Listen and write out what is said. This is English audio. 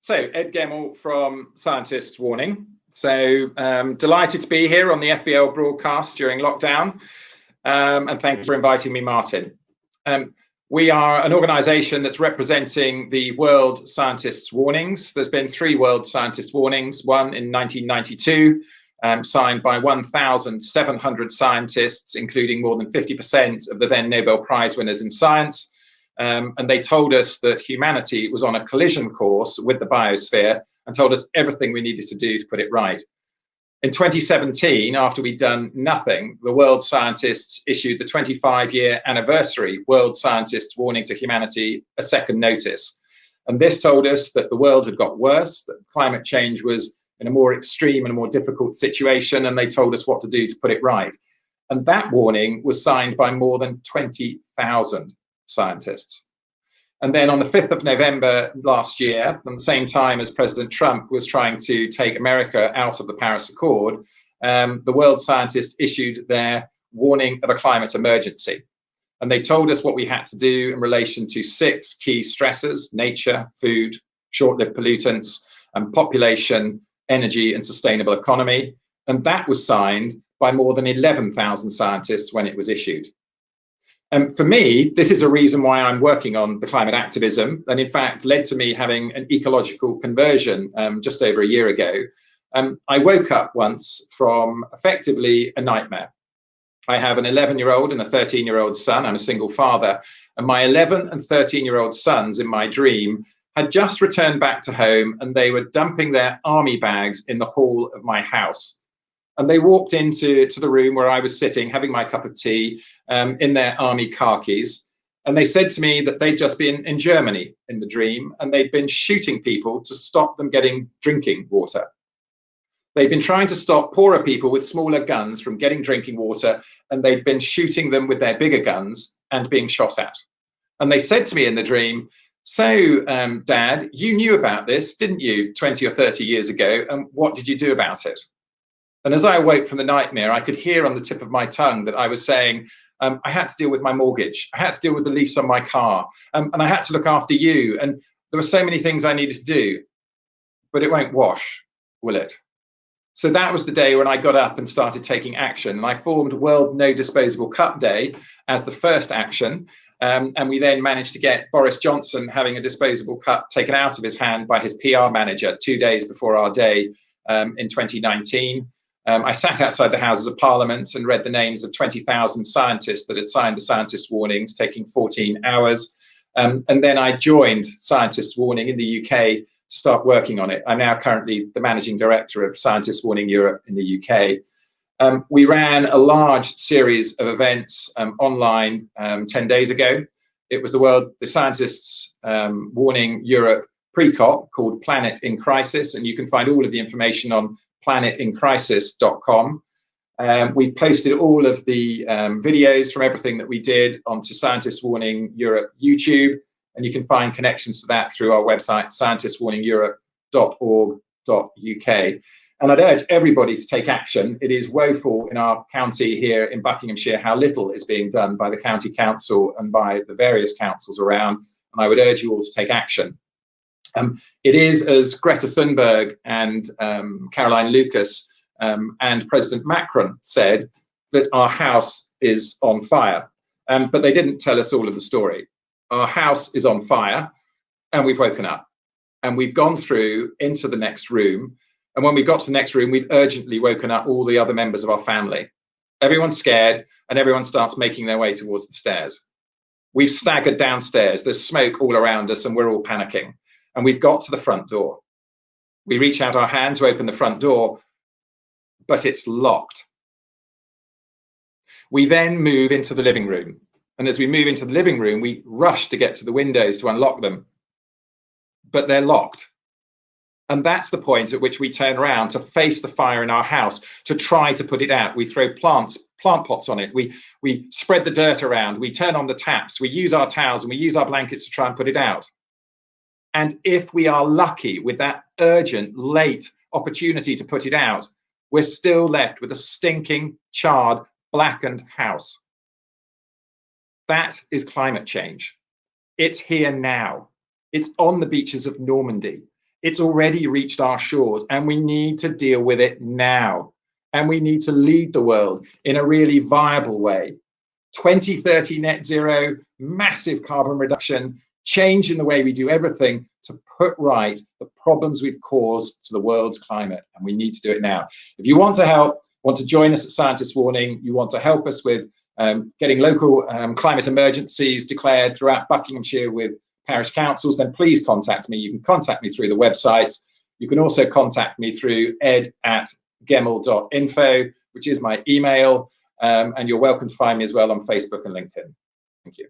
So, Ed Gemmell from Scientists Warning. So, delighted to be here on the FBL broadcast during lockdown, and thank you for inviting me, Martin. We are an organisation that's representing the World Scientists Warnings. There's been 3 World Scientists Warnings, one in 1992, signed by 1,700 scientists, including more than 50% of the then Nobel Prize winners in science. And they told us that humanity was on a collision course with the biosphere and told us everything we needed to do to put it right. In 2017, after we'd done nothing, the world scientists issued the 25-year anniversary World Scientists Warning to Humanity a second notice. And this told us that the world had got worse, that climate change was in a more extreme and a more difficult situation, and they told us what to do to put it right. And that warning was signed by more than 20,000 scientists. And then on the 5th of November last year, at the same time as President Trump was trying to take America out of the Paris Accord, the world scientists issued their warning of a climate emergency. And they told us what we had to do in relation to 6 key stressors: nature, food, short-lived pollutants, and population, energy, and sustainable economy. And that was signed by more than 11,000 scientists when it was issued. And for me, this is a reason why I'm working on the climate activism, and in fact led to me having an ecological conversion just over a year ago. I woke up once from effectively a nightmare. I have an 11-year-old and a 13-year-old son. I'm a single father, and my 11 and 13-year-old sons in my dream had just returned back to home, and they were dumping their army bags in the hall of my house. And they walked into the room where I was sitting, having my cup of tea, in their army khakis. And they said to me that they'd just been in Germany in the dream, and they'd been shooting people to stop them getting drinking water. They'd been trying to stop poorer people with smaller guns from getting drinking water, and they'd been shooting them with their bigger guns and being shot at. And they said to me in the dream, "So, Dad, you knew about this, didn't you, 20 or 30 years ago, and what did you do about it?" And as I awoke from the nightmare, I could hear on the tip of my tongue that I was saying, I had to deal with my mortgage, I had to deal with the lease on my car, and I had to look after you, and there were so many things I needed to do, but it won't wash, will it? So that was the day when I got up and started taking action, and I formed World No Disposable Cup Day as the first action, and we then managed to get Boris Johnson having a disposable cup taken out of his hand by his PR manager 2 days before our day in 2019. I sat outside the Houses of Parliament and read the names of 20,000 scientists that had signed the Scientists' Warnings, taking 14 hours. And then I joined Scientists' Warning in the UK to start working on it. I'm now currently the Managing Director of Scientists' Warning Europe in the UK. We ran a large series of events online 10 days ago. It was the Scientists' Warning Europe pre-COP called Planet in Crisis, and you can find all of the information on planetincrisis.com. We've posted all of the videos from everything that we did onto Scientists Warning Europe YouTube, and you can find connections to that through our website, scientistswarningeurope.org.uk. And I'd urge everybody to take action. It is woeful in our county here in Buckinghamshire how little is being done by the county council and by the various councils around, and I would urge you all to take action. It is, as Greta Thunberg and Caroline Lucas and President Macron said, that our house is on fire. But they didn't tell us all of the story. Our house is on fire, and we've woken up. And we've gone through into the next room. And when we got to the next room, we've urgently woken up all the other members of our family. Everyone's scared, and everyone starts making their way towards the stairs. We've staggered downstairs. There's smoke all around us, and we're all panicking. And we've got to the front door. We reach out our hand to open the front door, but it's locked. We then move into the living room. And as we move into the living room, we rush to get to the windows to unlock them, but they're locked. And that's the point at which we turn around to face the fire in our house, to try to put it out. We throw plant pots on it. We spread the dirt around. We turn on the taps. We use our towels and we use our blankets to try and put it out. And if we are lucky with that urgent, late opportunity to put it out, we're still left with a stinking, charred, blackened house. That is climate change. It's here now. It's on the beaches of Normandy. It's already reached our shores, and we need to deal with it now. And we need to lead the world in a really viable way. 2030 net zero, massive carbon reduction, change in the way we do everything to put right the problems we've caused to the world's climate. And we need to do it now. If you want to help, want to join us at Scientists Warning, you want to help us with getting local climate emergencies declared throughout Buckinghamshire with parish councils, then please contact me. You can contact me through the websites. You can also contact me through ed@gemmell.info, which is my email. And you're welcome to find me as well on Facebook and LinkedIn. Thank you.